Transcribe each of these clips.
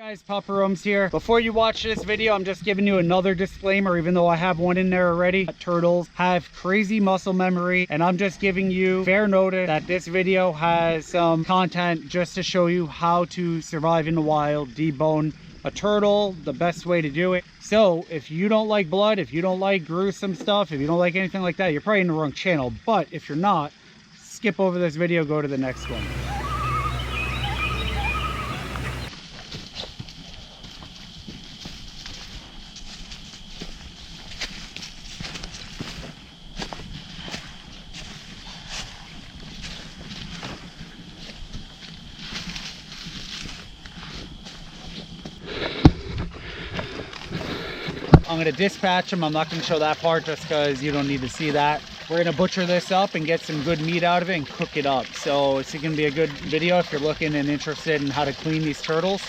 Guys, Pupperums here. Before you watch this video, I'm just giving you another disclaimer, even though I have one in there already. Turtles have crazy muscle memory, and I'm just giving you fair notice that this video has some content just to show you how to survive in the wild, debone a turtle, the best way to do it. So if you don't like blood, if you don't like gruesome stuff, if you don't like anything like that, you're probably in the wrong channel. But if you're not, skip over this video, go to the next one. I'm going to dispatch them. I'm not going to show that part just because you don't need to see that. We're going to butcher this up and get some good meat out of it and cook it up. So it's going to be a good video if you're looking and interested in how to clean these turtles.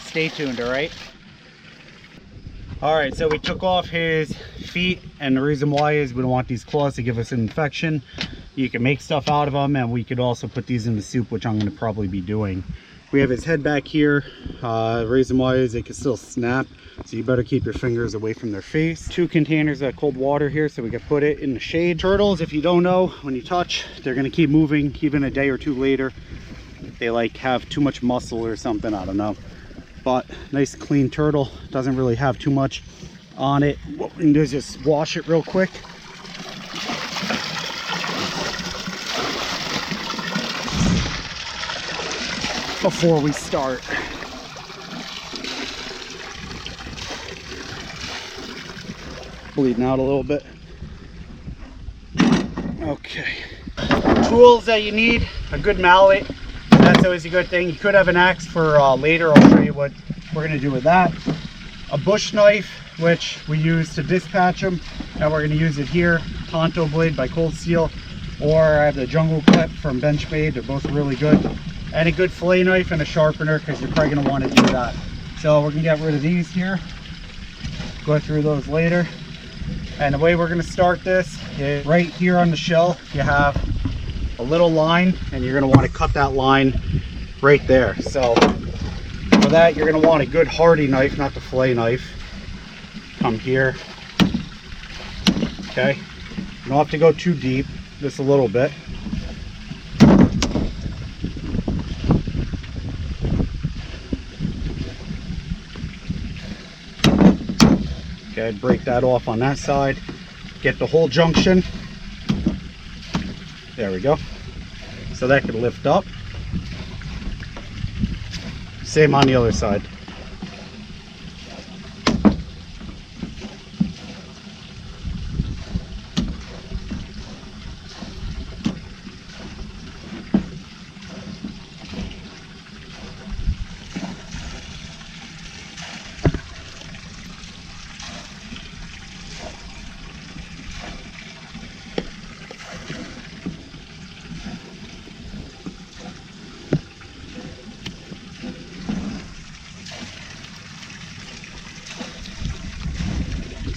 Stay tuned, all right? All right, so we took off his feet, and the reason why is we don't want these claws to give us an infection. You can make stuff out of them, and we could also put these in the soup, which I'm going to probably be doing. We have his head back here. The reason why is it can still snap, so you better keep your fingers away from their face. 2 containers of cold water here so we can put it in the shade. Turtles, if you don't know, when you touch, they're gonna keep moving even a day or 2 later. They like have too much muscle or something, I don't know. But nice clean turtle, doesn't really have too much on it. What we can do is just wash it real quick. Before we start. Bleeding out a little bit. Okay. Tools that you need: a good mallet. That's always a good thing. You could have an axe for later. I'll show you what we're going to do with that. A bush knife, which we use to dispatch them, and we're going to use it here. Tonto blade by Cold Steel, or I have the jungle clip from Benchmade. They're both really good. And a good fillet knife and a sharpener, because you're probably going to want to do that. So we're going to get rid of these here. Go through those later. And the way we're going to start this is right here on the shell. You have a little line, and you're going to want to cut that line right there. So for that, you're going to want a good hardy knife, not the fillet knife. Come here. Okay. You don't have to go too deep, just a little bit. Okay, break that off on that side. Get the whole junction. There we go. So that could lift up. Same on the other side.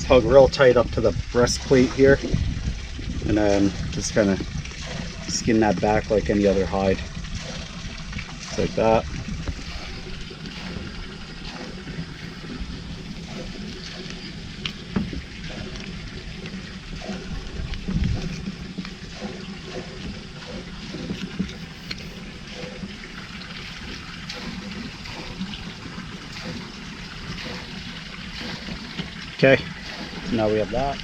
Hug real tight up to the breastplate here, and then just kind of skin that back like any other hide, just like that. Okay. Now we have that.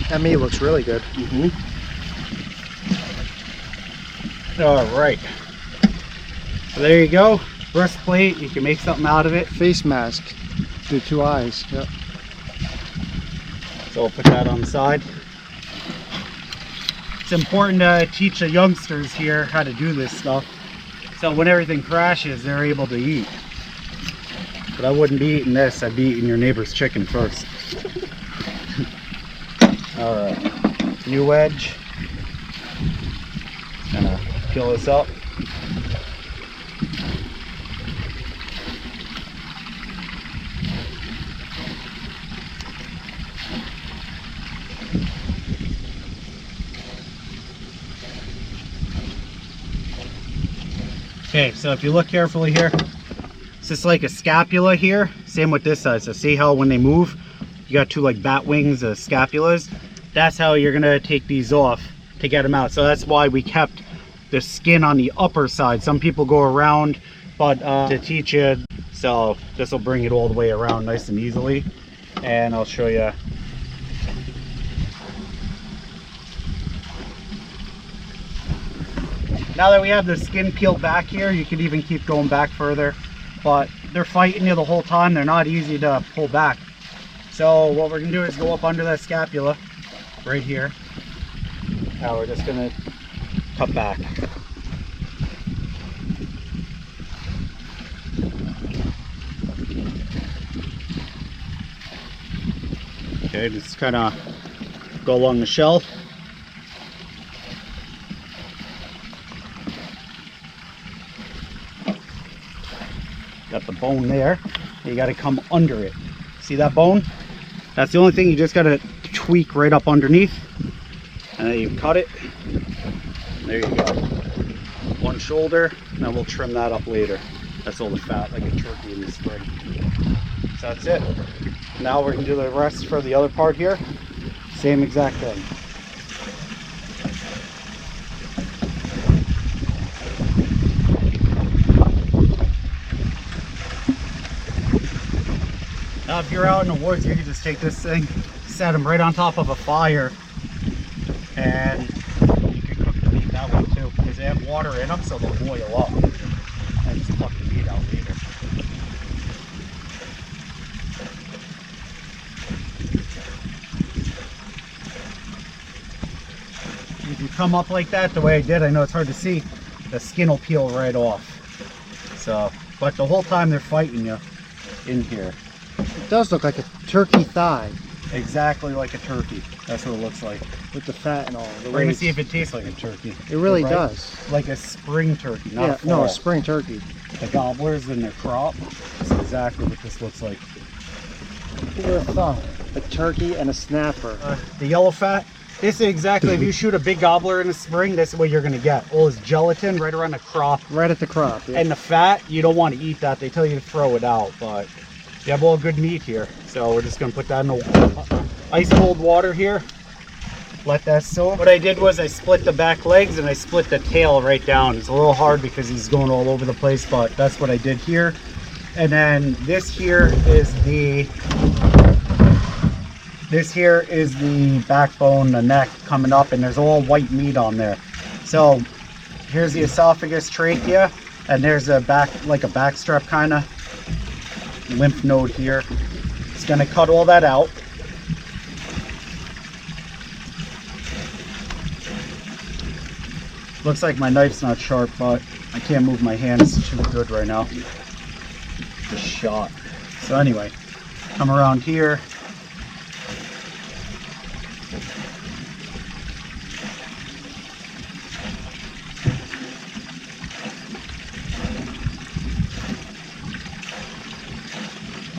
That meat looks really good. All right. So there you go. breastplate, you can make something out of it. Face mask. Do 2 eyes. Yep. So we'll put that on the side. It's important to teach the youngsters here how to do this stuff. So when everything crashes, they're able to eat. But I wouldn't be eating this, I'd be eating your neighbor's chicken first. Alright, new wedge. Gonna peel this up. Okay, so if you look carefully here, it's just like a scapula here. Same with this side. So see how when they move, you got 2 like bat wings, scapulas. That's how you're gonna take these off to get them out. So that's why we kept the skin on the upper side. Some people go around, but to teach you, so this will bring it all the way around nice and easily. And I'll show you. Now that we have the skin peeled back here, you could even keep going back further, but they're fighting you the whole time. They're not easy to pull back. So what we're gonna do is go up under that scapula right here. Now we're just gonna cut back. Okay, just kind of go along the shell. Got the bone there. You got to come under it. See that bone? That's the only thing. You just got to tweak right up underneath, and then you cut it. There you go. One shoulder. Now we'll trim that up later. That's all the fat, like a turkey in the spring. So that's it. Now we're gonna do the rest for the other part here. Same exact thing. Now if you're out in the woods, you can just take this thing, set them right on top of a fire, and you can cook the meat that way too, because they have water in them, so they'll boil up. And just pluck the meat out later. If you come up like that, the way I did, I know it's hard to see, the skin will peel right off. So, but the whole time they're fighting you in here. It does look like a turkey thigh. Exactly like a turkey. That's what it looks like. With the fat and all. We're going to see if it tastes like a turkey. It really right? does. Like a spring turkey, not a fall. No, a spring turkey. The gobblers in their crop. That's exactly what this looks like. Who would have thought? A turkey and a snapper. The yellow fat. This is exactly, if you shoot a big gobbler in the spring, this is what you're going to get. All this gelatin right around the crop. Right at the crop, yeah. And the fat, you don't want to eat that. They tell you to throw it out, but you have all good meat here. So we're just going to put that in the ice cold water here. Let that soak. What I did was I split the back legs and I split the tail right down. It's a little hard because he's going all over the place, but that's what I did here. And then this here is the backbone, the neck coming up, and there's all white meat on there. So here's the esophagus, trachea, and there's a back, like a back strap kind of lymph node here. It's going to cut all that out. Looks like my knife's not sharp, but I can't move my hands too good right now. Just shot. So anyway, come around here.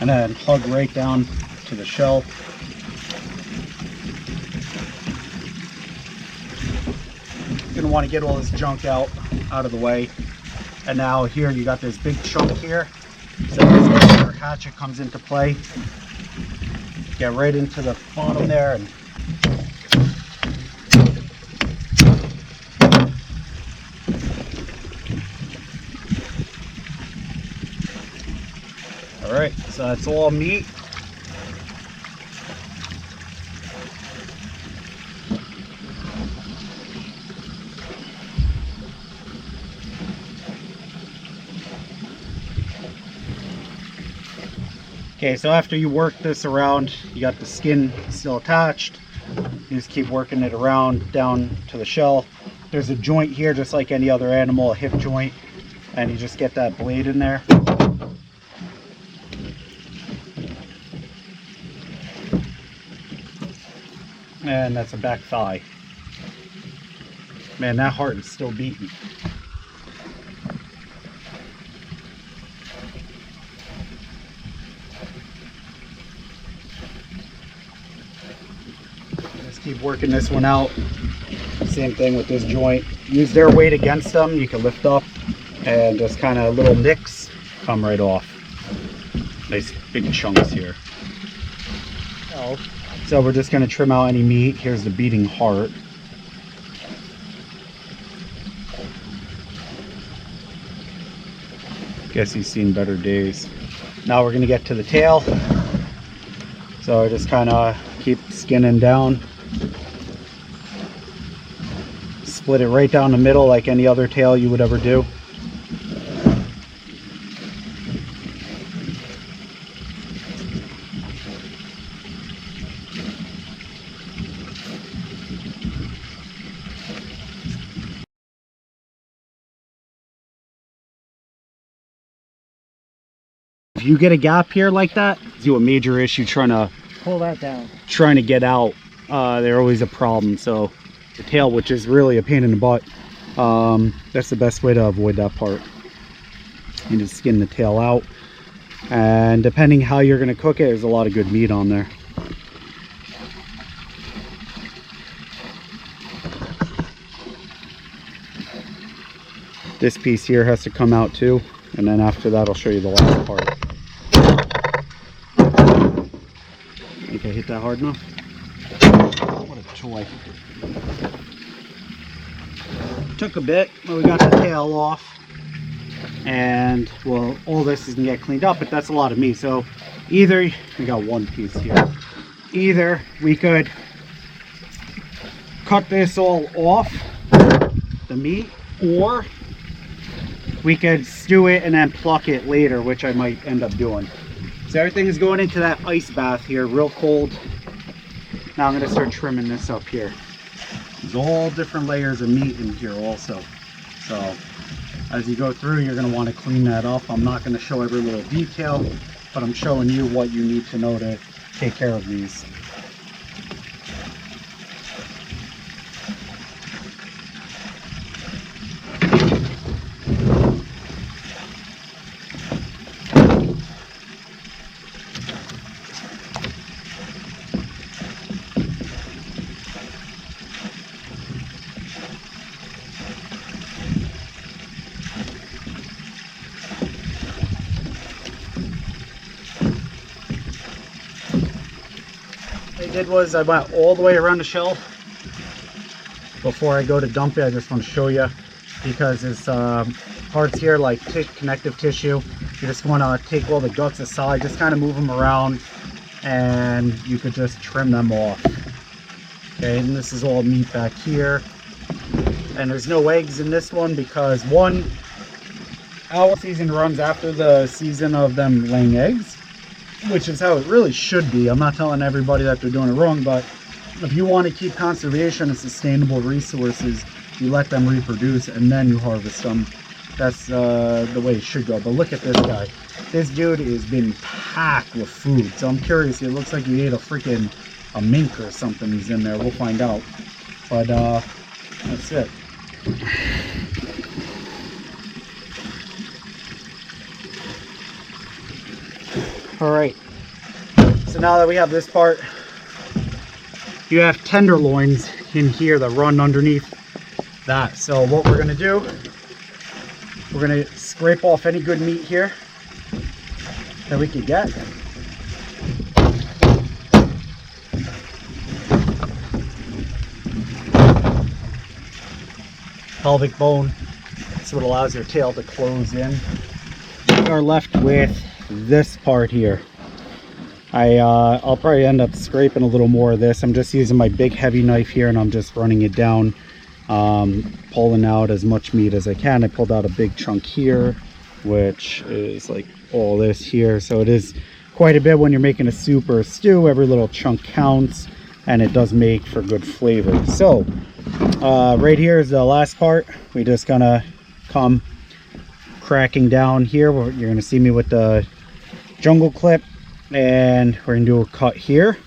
And then hug right down to the shell. You're gonna want to get all this junk out of the way. And now here you got this big chunk here. So this is where your hatchet comes into play. Get right into the bottom there and all right, so that's all meat. Okay, so after you work this around, you got the skin still attached. You just keep working it around down to the shell. There's a joint here, just like any other animal, a hip joint, and you just get that blade in there. And that's a back thigh. Man, that heart is still beating. Just keep working this one out. Same thing with this joint. Use their weight against them. You can lift up and just kind of little nicks come right off. Nice big chunks here. So we're just going to trim out any meat. Here's the beating heart. Guess he's seen better days. Now we're going to get to the tail. So I just kind of keep skinning down. Split it right down the middle like any other tail you would ever do. If you get a gap here like that, do a major issue trying to Pull that down. Trying to get out. They're always a problem. So the tail, which is really a pain in the butt, that's the best way to avoid that part. You just skin the tail out, and depending how you're going to cook it, there's a lot of good meat on there. This piece here has to come out too, and then after that I'll show you the last part. Think I hit that hard enough? What a toy. Took a bit, but we got the tail off. And, well, all this is going to get cleaned up, but that's a lot of meat. So, either, we got one piece here. Either we could cut this all off, the meat, or we could stew it and then pluck it later, which I might end up doing. So everything is going into that ice bath here, real cold. Now I'm going to start trimming this up here. There's all different layers of meat in here also. So as you go through, you're going to want to clean that up. I'm not going to show every little detail, but I'm showing you what you need to know to take care of these. What I did was I went all the way around the shell. Before I go to dump it, I just want to show you, because there's parts here like connective tissue. You just want to take all the guts aside, just kind of move them around, and you could just trim them off. Okay, and this is all meat back here. And there's no eggs in this one because, one, our season runs after the season of them laying eggs, which is how it really should be. I'm not telling everybody that they're doing it wrong, but if you want to keep conservation and sustainable resources, you let them reproduce and then you harvest them. That's the way it should go. But look at this guy. This dude has been packed with food. So I'm curious. It looks like he ate a mink or something. He's in there. We'll find out. But that's it. All right. So now that we have this part, you have tenderloins in here that run underneath that. So what we're going to do, we're going to scrape off any good meat here that we can get. Pelvic bone. That's what allows your tail to close in. We are left with this part here. I'll probably end up scraping a little more of this. I'm just using my big heavy knife here and I'm just running it down, pulling out as much meat as I can. I pulled out a big chunk here, which is like all this here, so it is quite a bit when you're making a soup or a stew. Every little chunk counts, and it does make for good flavor. So right here is the last part. We just gonna come cracking down here. You're gonna see me with the jungle clip, and we're gonna do a cut here.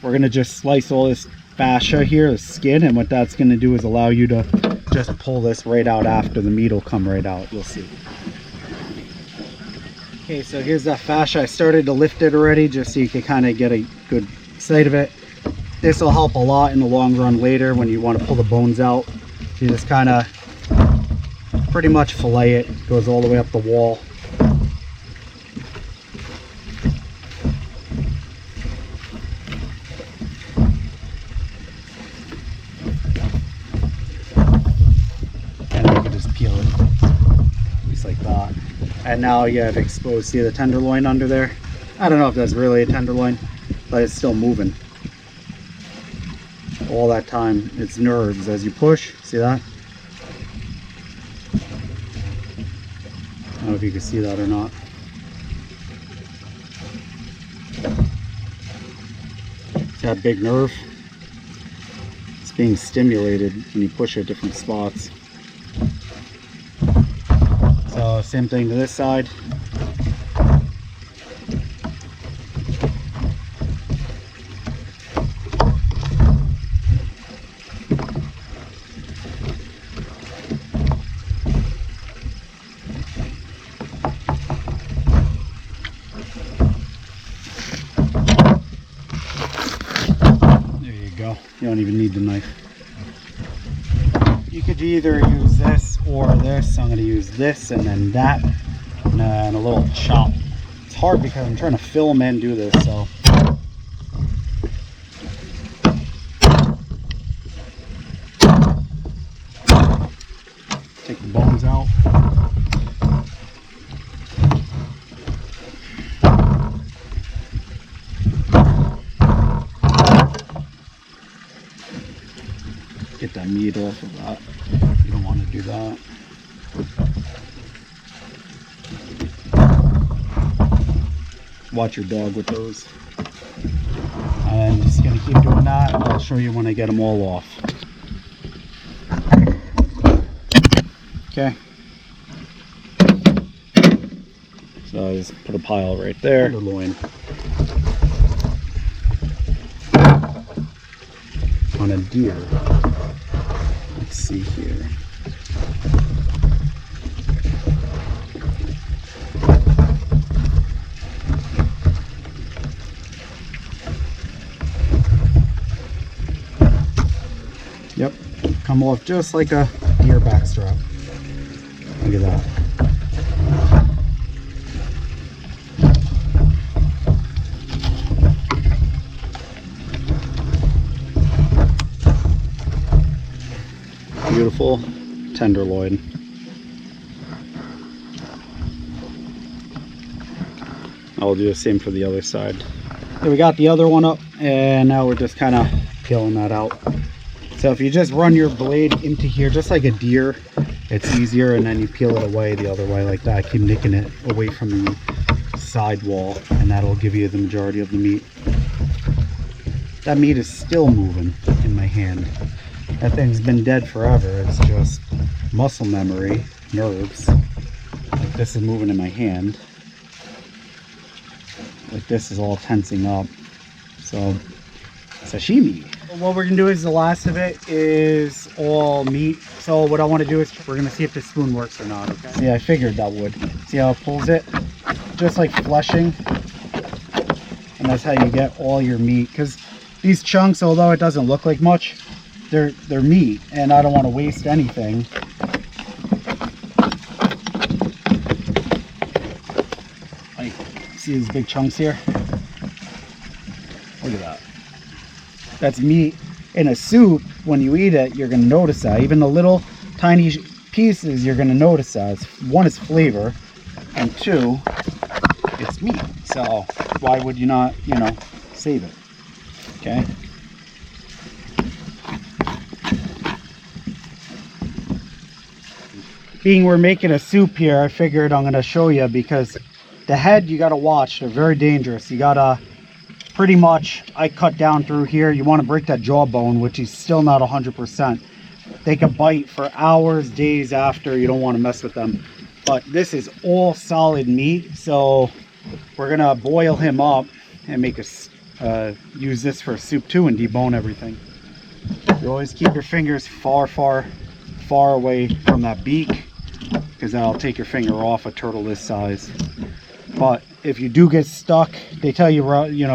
We're gonna just slice all this fascia here, the skin, and what that's gonna do is allow you to just pull this right out after. The meat will come right out, you'll see. Okay, so here's that fascia. I started to lift it already just so you can kind of get a good sight of it. This will help a lot in the long run later when you want to pull the bones out. You just kind of pretty much fillet it. It goes all the way up the wall. And you can just peel it just like that. And now you have exposed, see the tenderloin under there? I don't know if that's really a tenderloin, but it's still moving. All that time, it's nerves as you push, see that? I don't know if you can see that or not. See that big nerve? It's being stimulated when you push at different spots. So same thing to this side. There you go. You don't even need the knife. You could either use this or this. I'm going to use this and then that, and then a little chop. It's hard because I'm trying to film and do this, so. Take the bones out. Get that meat off of that. You don't want to do that. Watch your dog with those. And I'm just going to keep doing that. I'll show you when I get them all off. Okay. So I just put a pile right there. Tenderloin. On a deer. Let's see here. Yep, come off just like a deer backstrap. Look at that. Beautiful tenderloin. I'll do the same for the other side. Okay, we got the other one up, and now we're just kind of peeling that out. So if you just run your blade into here, just like a deer, it's easier, and then you peel it away the other way like that. Keep nicking it away from the side wall, and that'll give you the majority of the meat. That meat is still moving in my hand. That thing's been dead forever. It's just muscle memory, nerves. Like this is moving in my hand. Like this is all tensing up. So sashimi. What we're gonna do is the last of it is all meat. So what I want to do is we're gonna see if the spoon works or not. Okay. See, I figured that would. See how it pulls it? Just like flushing. And that's how you get all your meat. Because these chunks, although it doesn't look like much, they're meat, and I don't want to waste anything. Like, see these big chunks here? Look at that. That's meat. In a soup, when you eat it, you're going to notice that. Even the little tiny pieces, you're going to notice that. One is flavor, and two, it's meat. So why would you not, you know, save it? Okay. Being we're making a soup here, I figured I'm going to show you, because The head, you gotta watch. They're very dangerous. You gotta pretty much, I cut down through here. You want to break that jawbone, which is still not 100%. They can bite for hours, days after. You don't want to mess with them. But this is all solid meat, so we're gonna boil him up and make us use this for soup too, and debone everything. You always keep your fingers far away from that beak, because that'll take your finger off a turtle this size. But if you do get stuck, they tell you,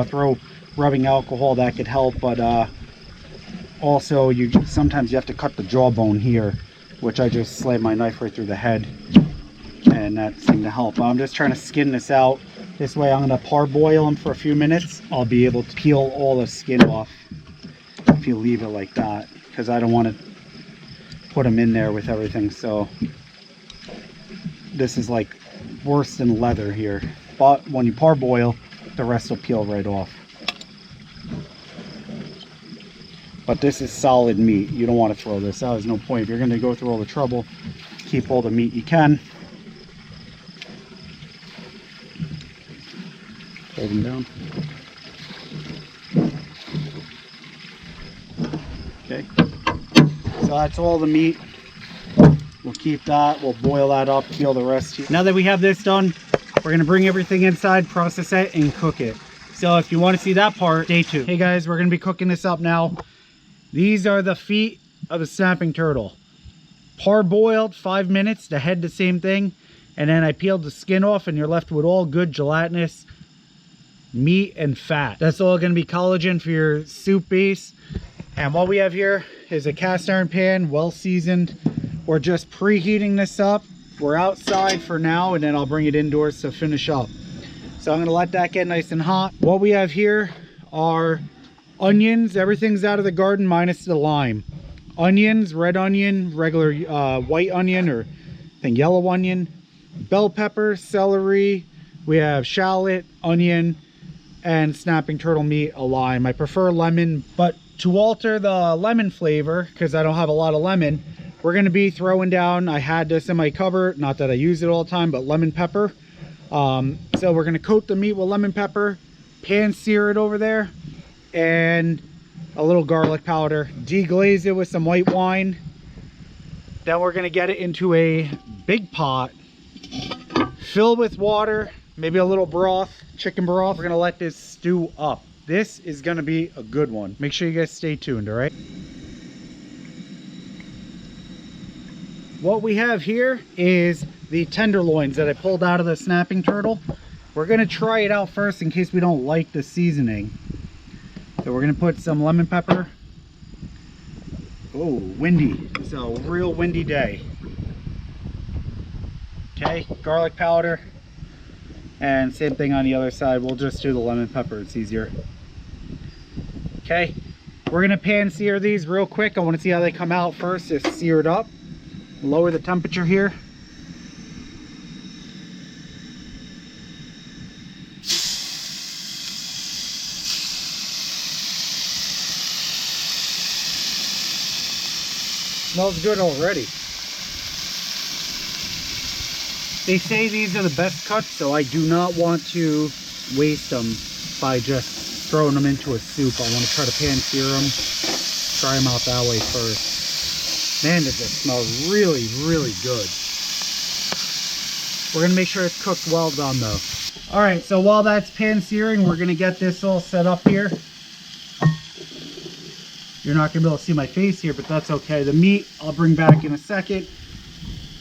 throw rubbing alcohol. That could help. But also, sometimes you have to cut the jawbone here, which I just slammed my knife right through the head, and that seemed to help. I'm just trying to skin this out. This way, I'm going to parboil them for a few minutes. I'll be able to peel all the skin off if you leave it like that, because I don't want to put them in there with everything. So this is like worse than leather here, but when you parboil, the rest will peel right off. But this is solid meat. You don't want to throw this out. There's no point. If you're going to go through all the trouble, keep all the meat you can. Hold them down. Okay, so that's all the meat. We'll keep that, we'll boil that up, peel the rest here. Now that we have this done, we're gonna bring everything inside, process it, and cook it. So if you want to see that part, stay tuned. Hey guys, we're gonna be cooking this up now. These are the feet of the snapping turtle. Parboiled 5 minutes, the head the same thing, and then I peeled the skin off, and you're left with all good gelatinous meat and fat. That's all gonna be collagen for your soup base. And what we have here is a cast iron pan, well seasoned. We're just preheating this up. We're outside for now, and then I'll bring it indoors to finish up. So I'm gonna let that get nice and hot. What we have here are onions. Everything's out of the garden minus the lime. Onions, red onion, regular white onion, or I think yellow onion, bell pepper, celery. We have shallot, onion, and snapping turtle meat, a lime. I prefer lemon, but to alter the lemon flavor, because I don't have a lot of lemon, we're going to be throwing down, I had this in my cupboard, not that I use it all the time, but lemon pepper. So we're going to coat the meat with lemon pepper, pan sear it over there, and a little garlic powder, deglaze it with some white wine. Then we're going to get it into a big pot, fill with water, maybe a little broth, chicken broth. We're going to let this stew up. This is going to be a good one. Make sure you guys stay tuned, all right? What we have here is the tenderloins that I pulled out of the snapping turtle. We're going to try it out first in case we don't like the seasoning. So we're going to put some lemon pepper. Oh, windy. It's a real windy day. Okay, garlic powder. And same thing on the other side. We'll just do the lemon pepper. It's easier. Okay, we're going to pan sear these real quick. I want to see how they come out first. Just sear it up. Lower the temperature here. Smells good already. They say these are the best cuts, so I do not want to waste them by just throwing them into a soup. I want to try to pan sear them, try them out that way first. Man, does it smell really, really good. We're gonna make sure it's cooked well done though. All right, so while that's pan searing, we're gonna get this all set up here. You're not gonna be able to see my face here, but that's okay. The meat, I'll bring back in a second.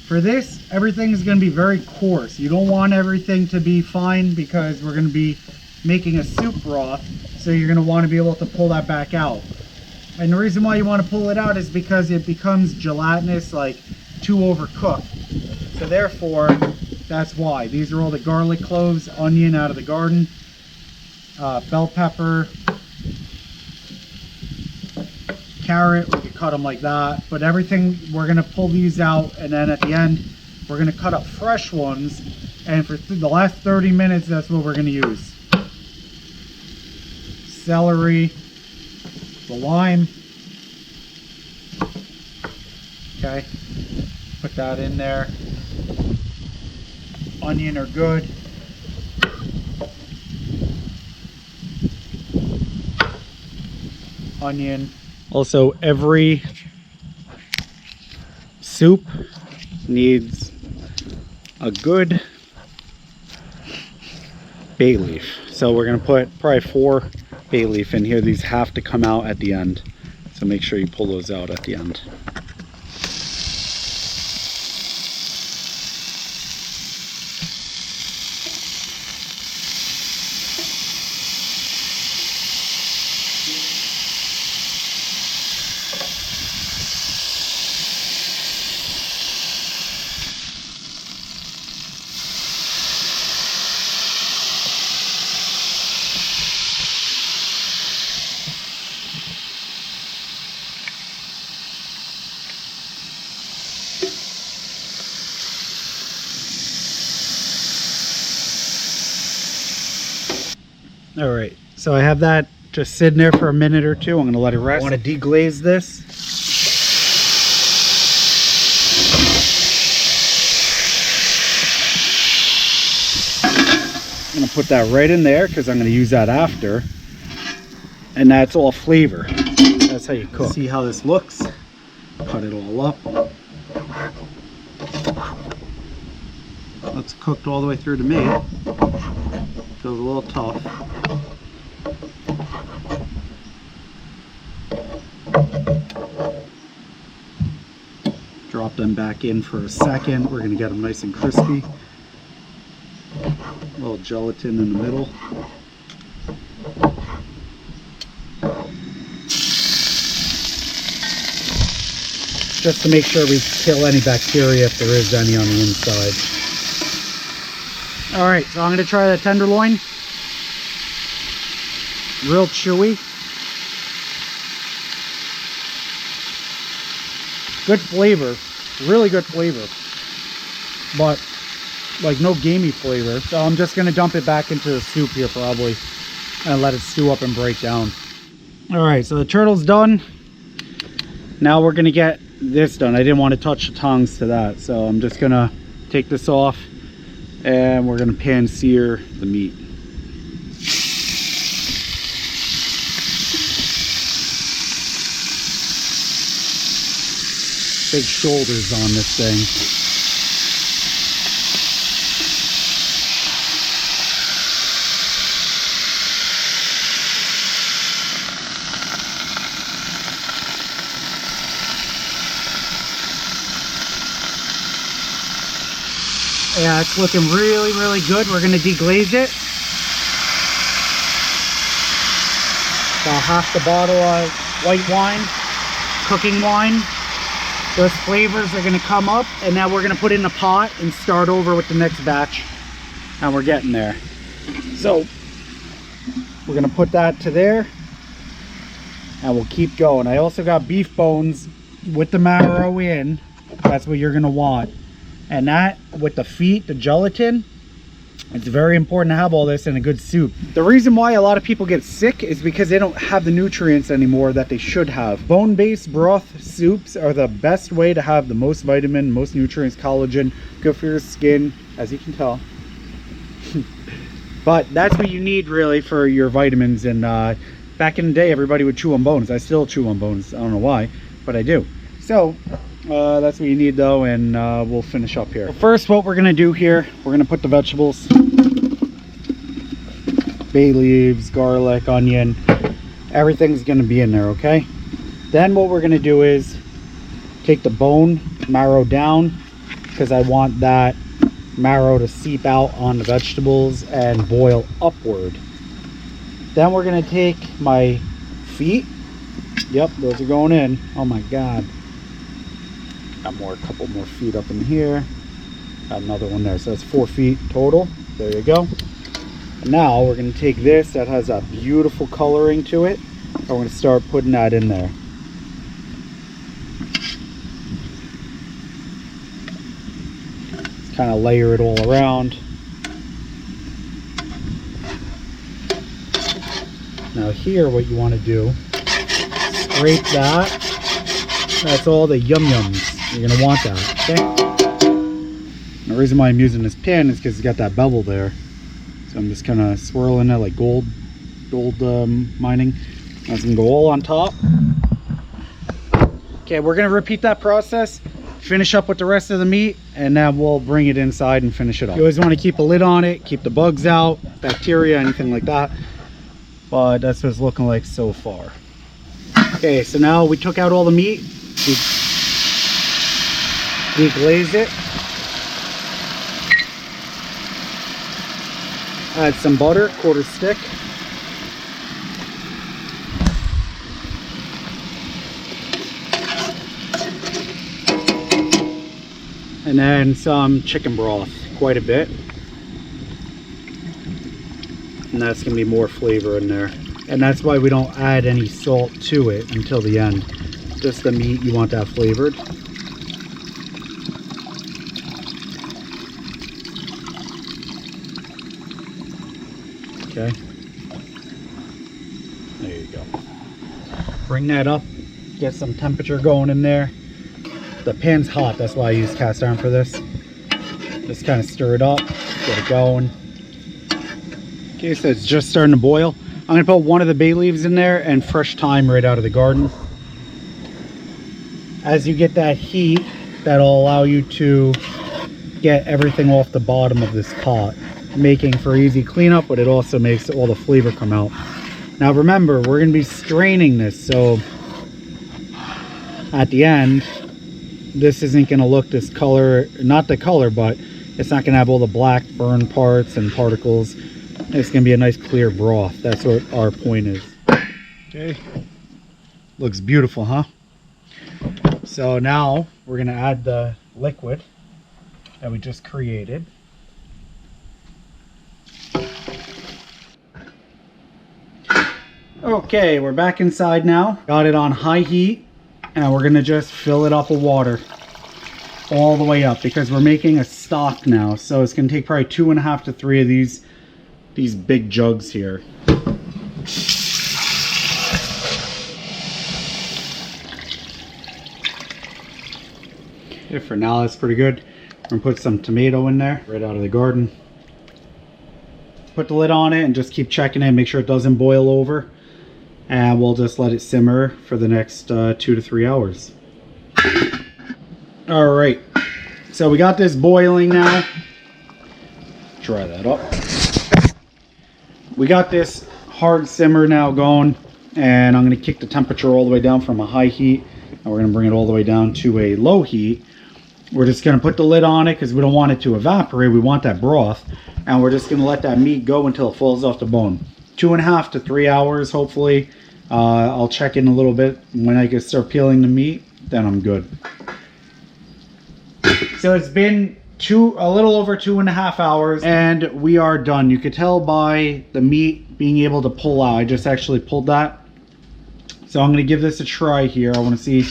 For this, everything is gonna be very coarse. You don't want everything to be fine because we're gonna be making a soup broth, so you're gonna wanna be able to pull that back out. And the reason why you want to pull it out is because it becomes gelatinous, like too overcooked. So therefore, that's why. These are all the garlic cloves, onion out of the garden, bell pepper, carrot, we could cut them like that. But everything, we're going to pull these out, and then at the end, we're going to cut up fresh ones. And for the last 30 minutes, that's what we're going to use. Celery. The lime. Okay, put that in there. Onion are good. onion. Also, every soup needs a good bay leaf. So we're gonna put probably 4 bay leaf in here. These have to come out at the end. So make sure you pull those out at the end. All right, so I have that just sitting there for a minute or two. I'm gonna let it rest. I wanna deglaze this. I'm gonna put that right in there because I'm gonna use that after. And that's all flavor. That's how you cook. See how this looks? Cut it all up. That's cooked all the way through to me. Feels a little tough. Drop them back in for a second. We're gonna get them nice and crispy. A little gelatin in the middle. Just to make sure we kill any bacteria if there is any on the inside. All right, so I'm gonna try the tenderloin. Real chewy. Good flavor, really good flavor, but like no gamey flavor. So I'm just gonna dump it back into the soup here probably and let it stew up and break down. All right, so the turtle's done. Now we're gonna get this done. I didn't want to touch the tongs to that, so I'm just gonna take this off and we're gonna pan sear the meat. Big shoulders on this thing. Yeah, it's looking really, really good. We're gonna deglaze it. About half the bottle of white wine, cooking wine. Those flavors are gonna come up, and now we're gonna put it in a pot and start over with the next batch. And we're getting there. So we're gonna put that to there and we'll keep going. I also got beef bones with the marrow in. That's what you're gonna want. And that with the feet, the gelatin, it's very important to have all this in a good soup. The reason why a lot of people get sick is because they don't have the nutrients anymore that they should have. Bone-based broth soups are the best way to have the most vitamin, most nutrients, collagen, good for your skin, as you can tell. But that's what you need really for your vitamins. And back in the day, everybody would chew on bones. I still chew on bones. I don't know why, but I do. So that's what you need though, and we'll finish up here. Well, first, what we're gonna do here, we're gonna put the vegetables. Bay leaves, garlic, onion, everything's gonna be in there, okay? Then what we're gonna do is take the bone marrow down, because I want that marrow to seep out on the vegetables and boil upward. Then we're gonna take my feet. Yep, those are going in. Oh my God. Got a couple more feet up in here. Got another one there, so that's 4 feet total. There you go. And now we're going to take this that has a beautiful coloring to it, and we're going to start putting that in there. Just kind of layer it all around. Now here, what you want to do, scrape that. That's all the yum yums. You're going to want that, okay? The reason why I'm using this pin is because it's got that bevel there. So I'm just kind of swirling it like gold mining. That's gonna go all on top. Okay, we're gonna repeat that process, finish up with the rest of the meat, and then we'll bring it inside and finish it up. You always want to keep a lid on it, keep the bugs out, bacteria, anything like that. But that's what it's looking like so far. Okay, so now we took out all the meat, we deglazed it, add some butter, quarter stick, and then some chicken broth, quite a bit, and that's gonna be more flavor in there. And that's why we don't add any salt to it until the end. Just the meat, you want that flavored. Okay, there you go. Bring that up, get some temperature going in there. The pan's hot, that's why I use cast iron for this. Just kind of stir it up, get it going. Okay, so it's just starting to boil. I'm gonna put one of the bay leaves in there and fresh thyme right out of the garden. As you get that heat, that'll allow you to get everything off the bottom of this pot, making for easy cleanup, but it also makes all the flavor come out. Now remember, we're gonna be straining this, so at the end, this isn't gonna look this color, not the color, but it's not gonna have all the black burn parts and particles. It's gonna be a nice clear broth. That's what our point is. Okay, looks beautiful, huh? So now we're gonna add the liquid that we just created. Okay, we're back inside now. Got it on high heat, and we're gonna just fill it up with water all the way up because we're making a stock now. So it's gonna take probably 2.5 to 3 of these big jugs here. Okay, for now that's pretty good. We're gonna put some tomato in there right out of the garden. Put the lid on it and just keep checking it, make sure it doesn't boil over, and we'll just let it simmer for the next 2 to 3 hours. All right, so we got this boiling now. Dry that up. We got this hard simmer now going, and I'm going to kick the temperature all the way down from a high heat, and we're going to bring it all the way down to a low heat. We're just going to put the lid on it because we don't want it to evaporate. We want that broth, and we're just going to let that meat go until it falls off the bone. 2.5 to 3 hours, hopefully. I'll check in a little bit when I can start peeling the meat, then I'm good. So it's been a little over 2.5 hours, and we are done. You could tell by the meat being able to pull out. I just actually pulled that. So I'm going to give this a try here. I want to see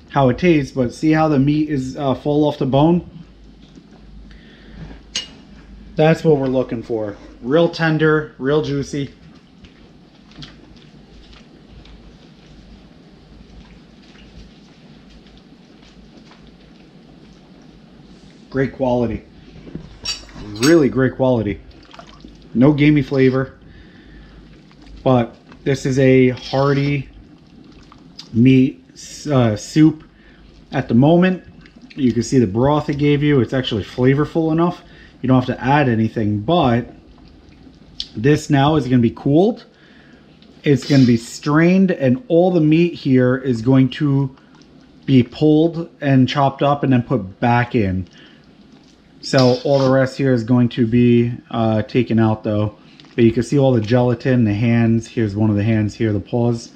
how it tastes, but see how the meat is full off the bone? That's what we're looking for. Real tender, real juicy. Great quality. Really great quality. No gamey flavor, but this is a hearty meat soup. At the moment, you can see the broth it gave you. It's actually flavorful enough. You don't have to add anything, but this now is going to be cooled. It's going to be strained, and all the meat here is going to be pulled and chopped up and then put back in. So all the rest here is going to be taken out though. But you can see all the gelatin, the hands. Here's one of the hands here, the paws.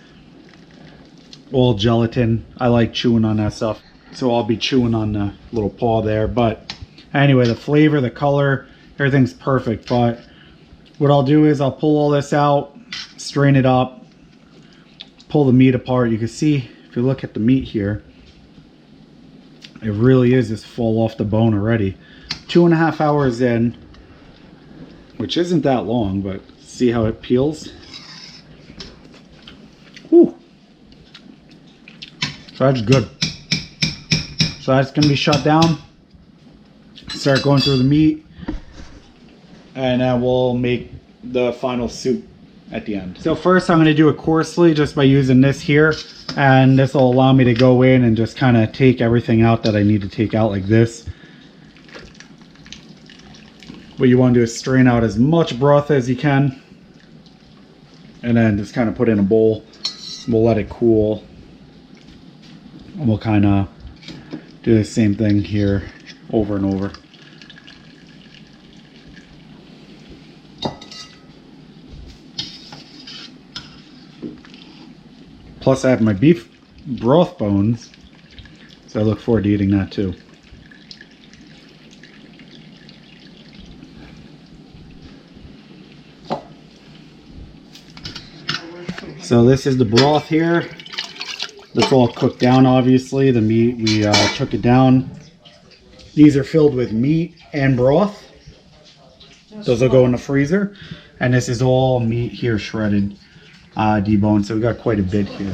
All gelatin. I like chewing on that stuff. So I'll be chewing on the little paw there. But anyway, the flavor, the color, everything's perfect. But what I'll do is I'll pull all this out, strain it up, pull the meat apart. You can see, if you look at the meat here, it really is just full off the bone already. 2.5 hours in, which isn't that long, but see how it peels. Whew. So that's good. So that's going to be shut down. Start going through the meat, and then we'll make the final soup. at the end. So first I'm going to do it coarsely just by using this here, and this will allow me to go in and just kind of take everything out that I need to take out like this. What you want to do is strain out as much broth as you can, and then just kind of put in a bowl. We'll let it cool, and we'll kind of do the same thing here over and over. Plus I have my beef broth bones, so I look forward to eating that too. So this is the broth here. That's all cooked down, obviously. The meat, we took it down. These are filled with meat and broth. Those will go in the freezer. And this is all meat here, shredded, deboned. So we got quite a bit here.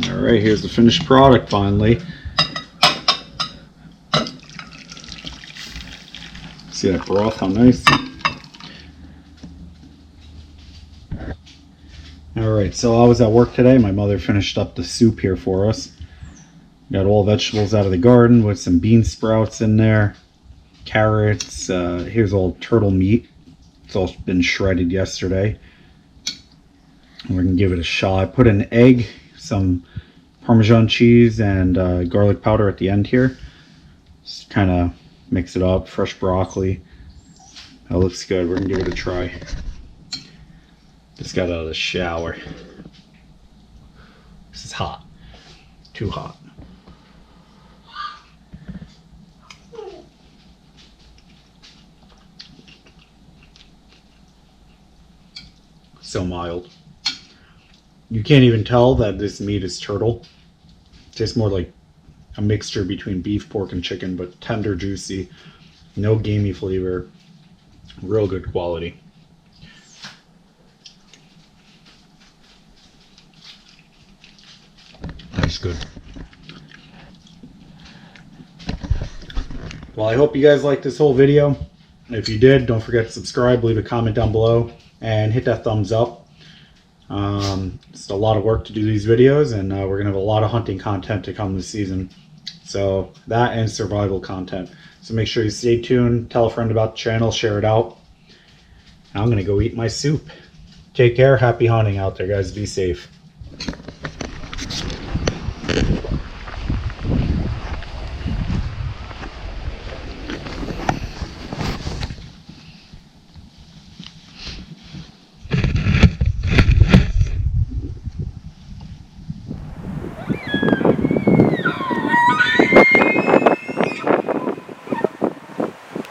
Alright, here's the finished product finally. See that broth, how nice. Alright, so I was at work today. My mother finished up the soup here for us. Got all vegetables out of the garden with some bean sprouts in there. Carrots, here's all turtle meat. It's all been shredded yesterday. And we're gonna give it a shot. I put an egg, some Parmesan cheese, and garlic powder at the end here. Just kind of mix it up. Fresh broccoli. That looks good. We're gonna give it a try. Just got out of the shower. This is hot. Too hot. So mild. You can't even tell that this meat is turtle. It tastes more like a mixture between beef, pork, and chicken, but tender, juicy, no gamey flavor, real good quality. That's good. Well, I hope you guys liked this whole video. If you did, don't forget to subscribe, leave a comment down below, and hit that thumbs up. It's a lot of work to do these videos, and we're gonna have a lot of hunting content to come this season. So that and survival content. So make sure you stay tuned, tell a friend about the channel, share it out. I'm gonna go eat my soup. Take care, happy hunting out there, guys. Be safe.